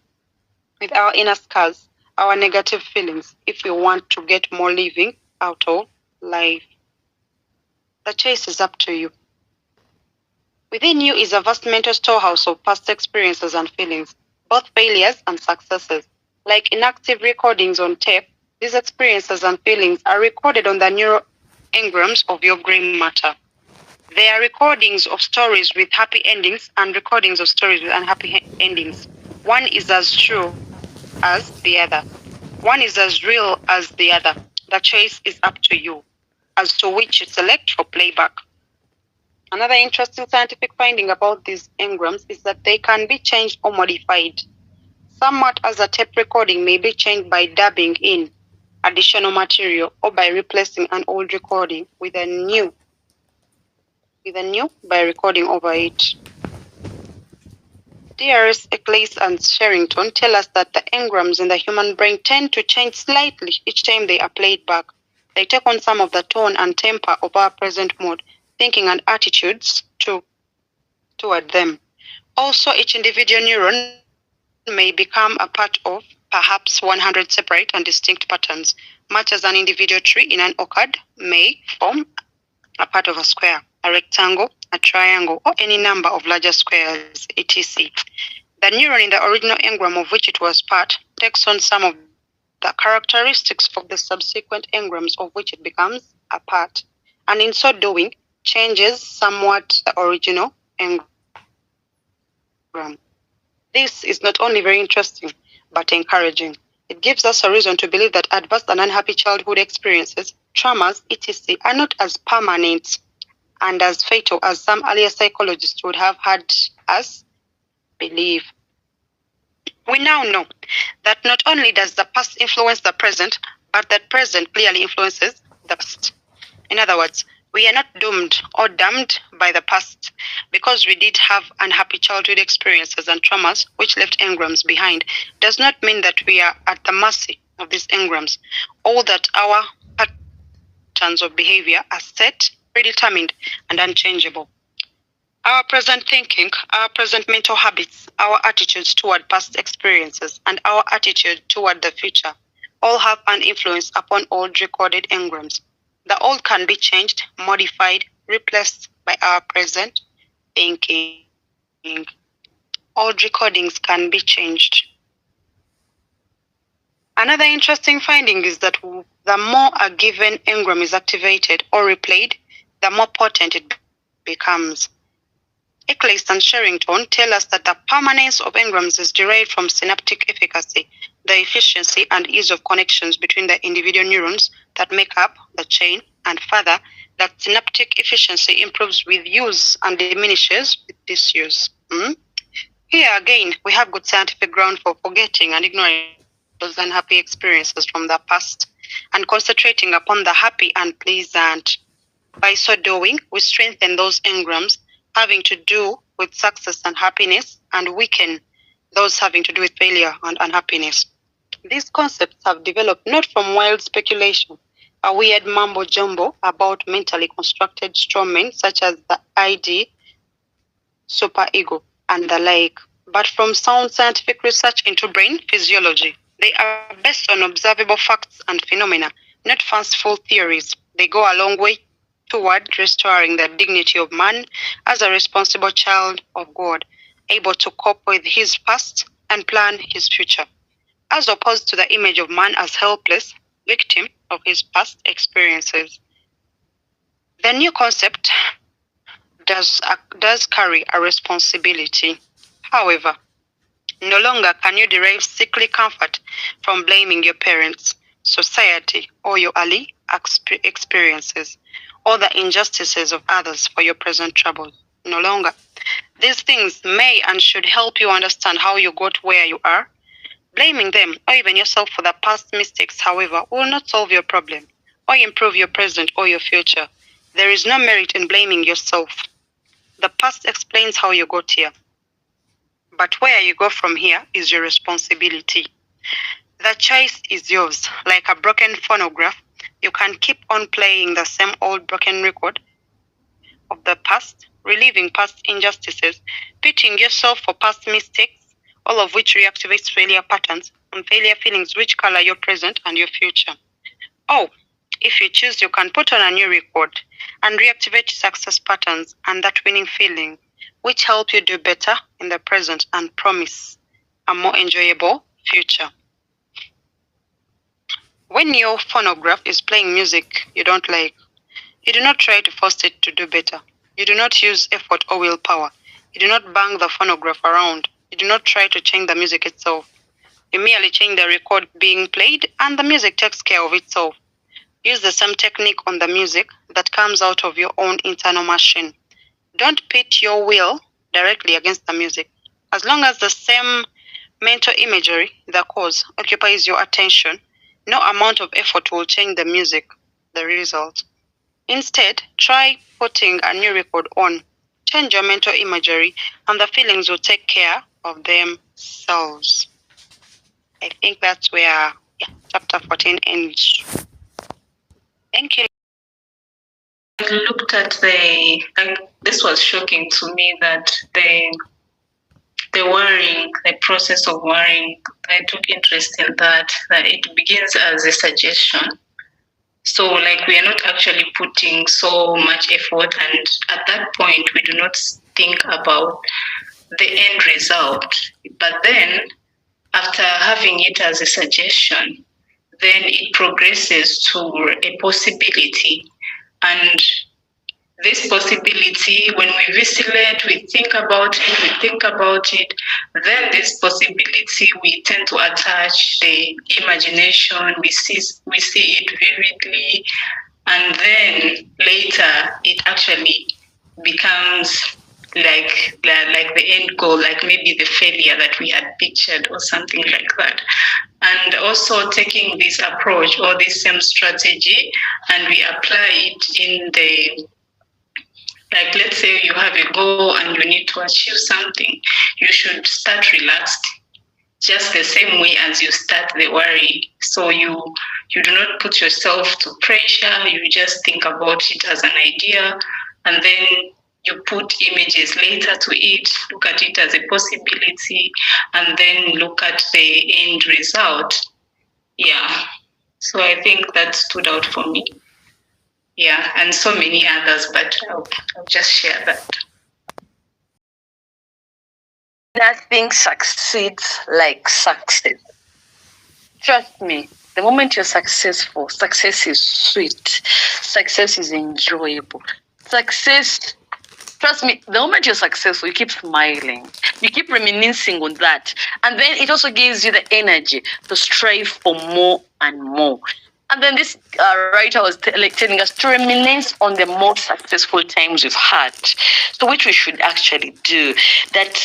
with our inner scars, our negative feelings, if we want to get more living out of life. The choice is up to you. Within you is a vast mental storehouse of past experiences and feelings, both failures and successes. Like inactive recordings on tape, these experiences and feelings are recorded on the neural engrams of your gray matter. They are recordings of stories with happy endings and recordings of stories with unhappy endings. One is as true as the other. One is as real as the other. The choice is up to you as to which you select for playback. Another interesting scientific finding about these engrams is that they can be changed or modified. Somewhat as a tape recording may be changed by dubbing in additional material or by replacing an old recording with a new by recording over it. DRS, Eccles, and Sherrington tell us that the engrams in the human brain tend to change slightly each time they are played back. They take on some of the tone and temper of our present mood, thinking and attitudes toward them. Also, each individual neuron may become a part of perhaps 100 separate and distinct patterns, much as an individual tree in an orchard may form a part of a square, a rectangle, a triangle, or any number of larger squares, etc. The neuron in the original engram of which it was part takes on some of the characteristics of the subsequent engrams of which it becomes a part, and in so doing, changes somewhat the original engram. This is not only very interesting, but encouraging. It gives us a reason to believe that adverse and unhappy childhood experiences, traumas, etc., are not as permanent and as fatal as some earlier psychologists would have had us believe. We now know that not only does the past influence the present, but that present clearly influences the past. In other words, we are not doomed or damned by the past because we did have unhappy childhood experiences and traumas which left engrams behind. Does not mean that we are at the mercy of these engrams, or that our patterns of behavior are set, predetermined, and unchangeable. Our present thinking, our present mental habits, our attitudes toward past experiences, and our attitude toward the future all have an influence upon old recorded engrams. The old can be changed, modified, replaced by our present thinking. Old recordings can be changed. Another interesting finding is that the more a given engram is activated or replayed, the more potent it becomes. Eccles and Sherrington tell us that the permanence of engrams is derived from synaptic efficacy, the efficiency and ease of connections between the individual neurons that make up the chain, and further, that synaptic efficiency improves with use and diminishes with disuse. Here again, we have good scientific ground for forgetting and ignoring those unhappy experiences from the past and concentrating upon the happy and pleasant. By so doing, we strengthen those engrams having to do with success and happiness and weaken those having to do with failure and unhappiness. These concepts have developed not from wild speculation, a weird mumbo jumbo about mentally constructed strawmen such as the ID, superego, and the like, but from sound scientific research into brain physiology. They are based on observable facts and phenomena, not fanciful theories. They go a long way toward restoring the dignity of man as a responsible child of God, able to cope with his past and plan his future, as opposed to the image of man as helpless victim of his past experiences. The new concept does carry a responsibility. However, no longer can you derive sickly comfort from blaming your parents, society, or your early experiences, or the injustices of others for your present troubles. No longer. These things may and should help you understand how you got where you are. Blaming them, or even yourself for the past mistakes, however, will not solve your problem, or improve your present or your future. There is no merit in blaming yourself. The past explains how you got here, but where you go from here is your responsibility. The choice is yours. Like a broken phonograph, you can keep on playing the same old broken record of the past, reliving past injustices, pitying yourself for past mistakes, all of which reactivates failure patterns and failure feelings which color your present and your future. Oh, if you choose, you can put on a new record and reactivate success patterns and that winning feeling, which help you do better in the present and promise a more enjoyable future. When your phonograph is playing music you don't like, you do not try to force it to do better. You do not use effort or willpower. You do not bang the phonograph around. You do not try to change the music itself. You merely change the record being played and the music takes care of itself. Use the same technique on the music that comes out of your own internal machine. Don't pit your will directly against the music. As long as the same mental imagery, the cause, occupies your attention, no amount of effort will change the music, the result. Instead, try putting a new record on. Change your mental imagery and the feelings will take care of themselves. I think that's where chapter 14 ends. Thank you. I looked at this was shocking to me that the worrying, the process of worrying, I took interest in that it begins as a suggestion. So like we are not actually putting so much effort, and at that point we do not think about the end result. But then after having it as a suggestion, then it progresses to a possibility. And this possibility, when we vacillate, we think about it, then this possibility, we tend to attach the imagination, we see it vividly, and then later it actually becomes like the end goal, like maybe the failure that we had pictured or something like that. And also taking this approach or this same strategy and we apply it in the, like let's say you have a goal and you need to achieve something, you should start relaxed, just the same way as you start the worry. So you do not put yourself to pressure, you just think about it as an idea, and then you put images later to it, look at it as a possibility, and then look at the end result. Yeah. So I think that stood out for me. Yeah, and so many others, but I'll just share that. Nothing succeeds like success. Trust me, the moment you're successful, success is sweet. Success is enjoyable. Success, trust me, the moment you're successful, you keep smiling. You keep reminiscing on that. And then it also gives you the energy to strive for more and more. And then this writer was telling us to reminisce on the most successful times we've had. So which we should actually do. That,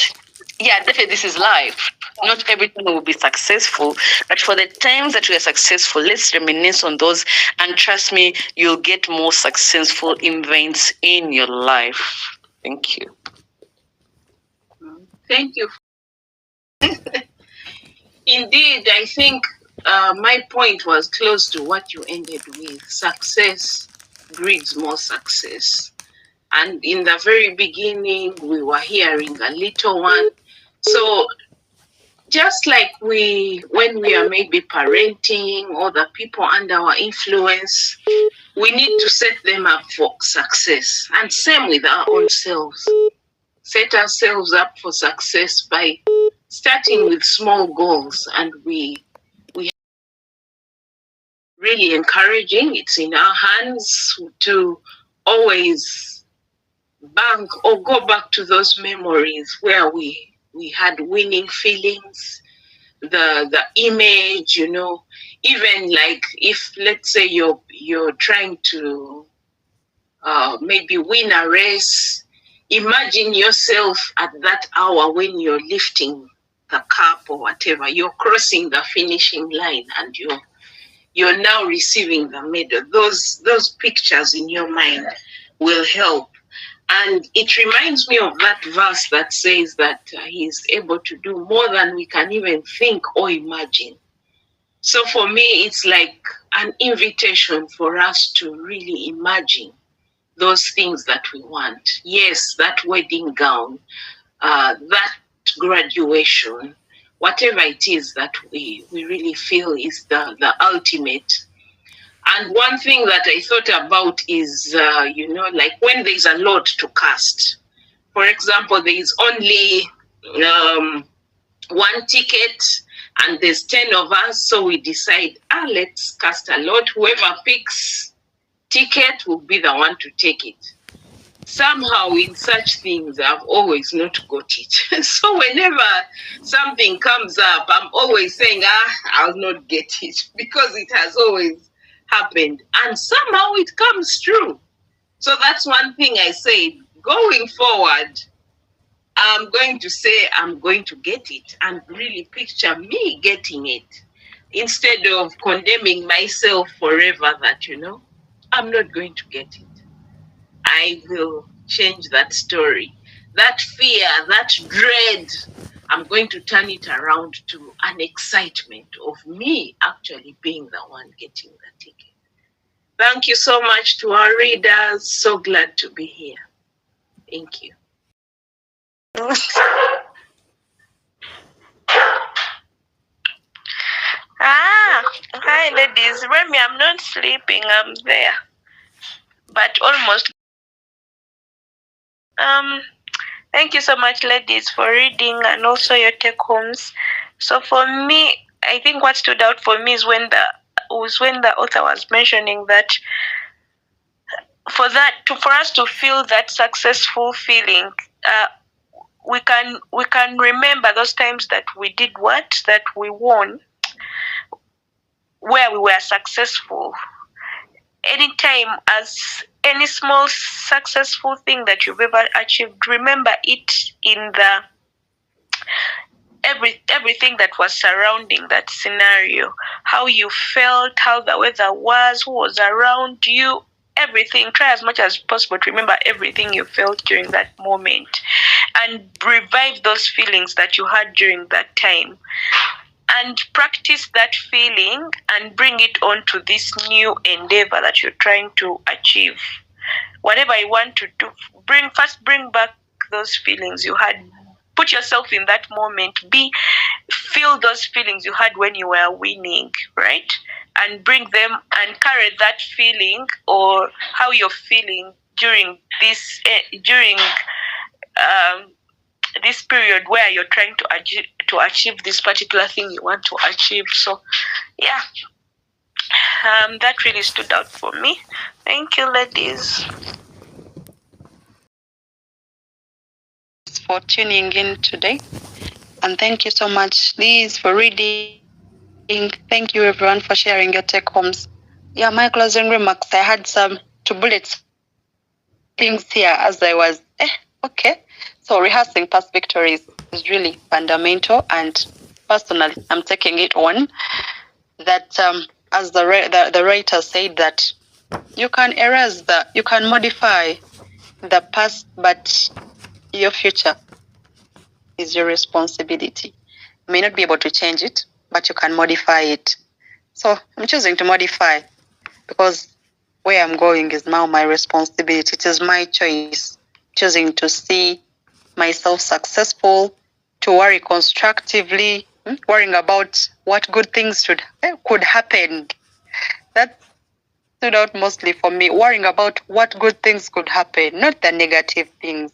yeah, definitely this is life. Not everything will be successful, but for the times that we are successful, let's reminisce on those. And trust me, you'll get more successful events in your life. Thank you. Thank you. Indeed, I think my point was close to what you ended with. Success breeds more success. And in the very beginning, we were hearing a little one. So just like when we are maybe parenting or the people under our influence, we need to set them up for success. And same with our own selves. Set ourselves up for success by starting with small goals, and we really encouraging. It's in our hands to always bank or go back to those memories where we had winning feelings, the image, even like if let's say you're trying to maybe win a race. Imagine yourself at that hour when you're lifting the cup or whatever. You're crossing the finishing line and you're now receiving the medal. Those pictures in your mind will help. And it reminds me of that verse that says that he's able to do more than we can even think or imagine. So for me, it's like an invitation for us to really imagine those things that we want. Yes, that wedding gown, that graduation, whatever it is that we really feel is the ultimate. And one thing that I thought about is, like when there's a lot to cast. For example, there is only one ticket and there's 10 of us, so we decide, let's cast a lot. Whoever picks ticket will be the one to take it. Somehow in such things, I've always not got it. So whenever something comes up, I'm always saying, I'll not get it, because it has always happened. And somehow it comes true. So that's one thing I say, going forward, I'm going to say I'm going to get it and really picture me getting it, instead of condemning myself forever that, I'm not going to get it. I will change that story. That fear, that dread, I'm going to turn it around to an excitement of me actually being the one getting the ticket. Thank you so much to our readers. So glad to be here. Thank you. Hi ladies. Remy, I'm not sleeping, I'm there. But almost. Thank you so much, ladies, for reading and also your take homes. So for me, I think what stood out for me is when the author was mentioning that for us to feel that successful feeling, we can remember those times that we did that we won, where we were successful. Anytime, as any small successful thing that you've ever achieved, remember it in the everything that was surrounding that scenario, how you felt, how the weather was, who was around you, everything. Try as much as possible to remember everything you felt during that moment and revive those feelings that you had during that time, and practice that feeling and bring it on to this new endeavor that you're trying to achieve. Whatever you want to do, bring back those feelings you had. Put yourself in that moment. Feel those feelings you had when you were winning, right? And bring them and carry that feeling or how you're feeling during this this period where you're trying to achieve this particular thing you want to achieve. So, yeah, that really stood out for me. Thank you, ladies. For tuning in today, and thank you so much, Liz, for reading. Thank you, everyone, for sharing your take homes. Yeah, my closing remarks, I had some 2 bullets things here as I was okay. So rehearsing past victories is really fundamental, and personally I'm taking it on that as the writer said, that you can you can modify the past, but your future is your responsibility. You may not be able to change it, but you can modify it. So I'm choosing to modify because where I'm going is now my responsibility. It is my choice. Choosing to see myself successful, to worry constructively, worrying about what good things could happen. That stood out mostly for me, worrying about what good things could happen, not the negative things.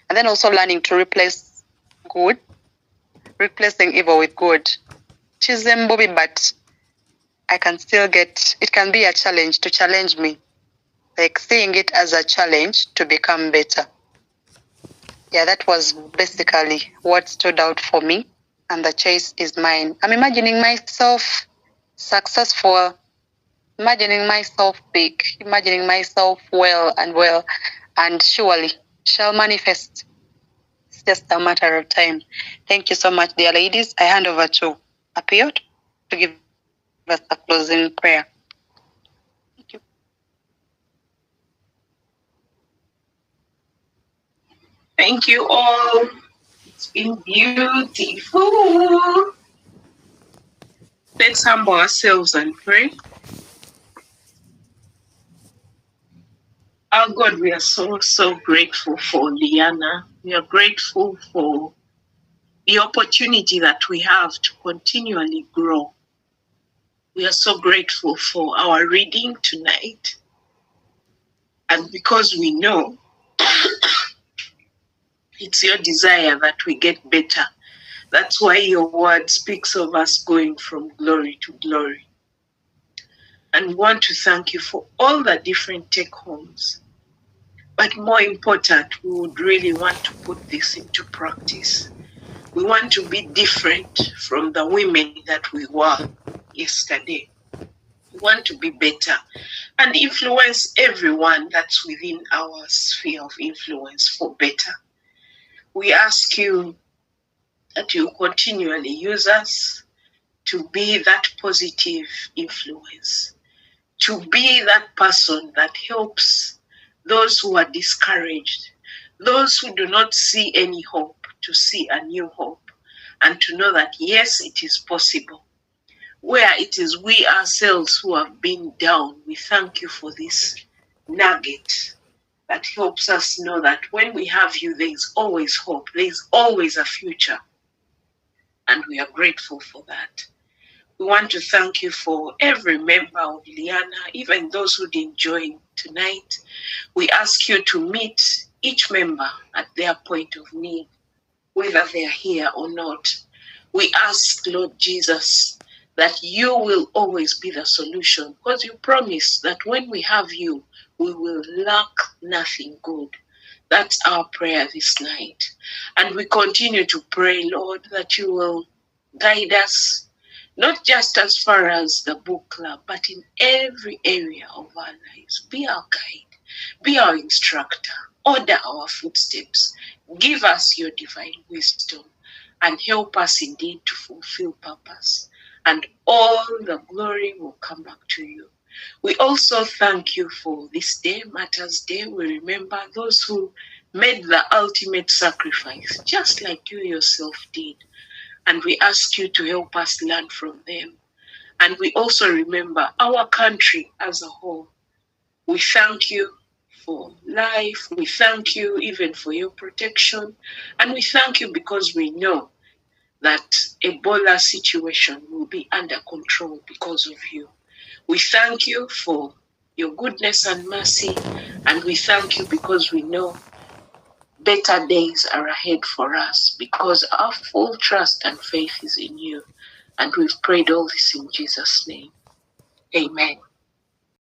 And then also learning to replacing evil with good. Choose them, Bobby, but I can still it can be a challenge to challenge me, like seeing it as a challenge to become better. Yeah, that was basically what stood out for me, and the choice is mine. I'm imagining myself successful, imagining myself big, imagining myself well, and surely shall manifest. It's just a matter of time. Thank you so much, dear ladies. I hand over to Apio to give us a closing prayer. Thank you. Thank you all. It's been beautiful. Let's humble ourselves and pray. Our God, we are so, so grateful for Liana. We are grateful for the opportunity that we have to continually grow. We are so grateful for our reading tonight. And because we know it's your desire that we get better, that's why your word speaks of us going from glory to glory. And we want to thank you for all the different take-homes. But more important, we would really want to put this into practice. We want to be different from the women that we were yesterday. We want to be better and influence everyone that's within our sphere of influence for better. We ask you that you continually use us to be that positive influence, to be that person that helps those who are discouraged, those who do not see any hope, to see a new hope, and to know that yes, it is possible. Where it is we ourselves who have been down, we thank you for this nugget that helps us know that when we have you, there is always hope, there is always a future, and we are grateful for that. We want to thank you for every member of Liana, even those who didn't join tonight. We ask you to meet each member at their point of need, whether they are here or not. We ask, Lord Jesus, that you will always be the solution, because you promise that when we have you, we will lack nothing good. That's our prayer this night. And we continue to pray, Lord, that you will guide us, not just as far as the book club, but in every area of our lives. Be our guide, be our instructor, order our footsteps, give us your divine wisdom, and help us indeed to fulfill purpose. And all the glory will come back to you. We also thank you for this day, Martyrs' Day. We remember those who made the ultimate sacrifice, just like you yourself did. And we ask you to help us learn from them. And we also remember our country as a whole. We thank you for life. We thank you even for your protection. And we thank you because we know that Ebola situation will be under control because of you. We thank you for your goodness and mercy. And we thank you because we know better days are ahead for us, because our full trust and faith is in you. And we've prayed all this in Jesus' name. Amen.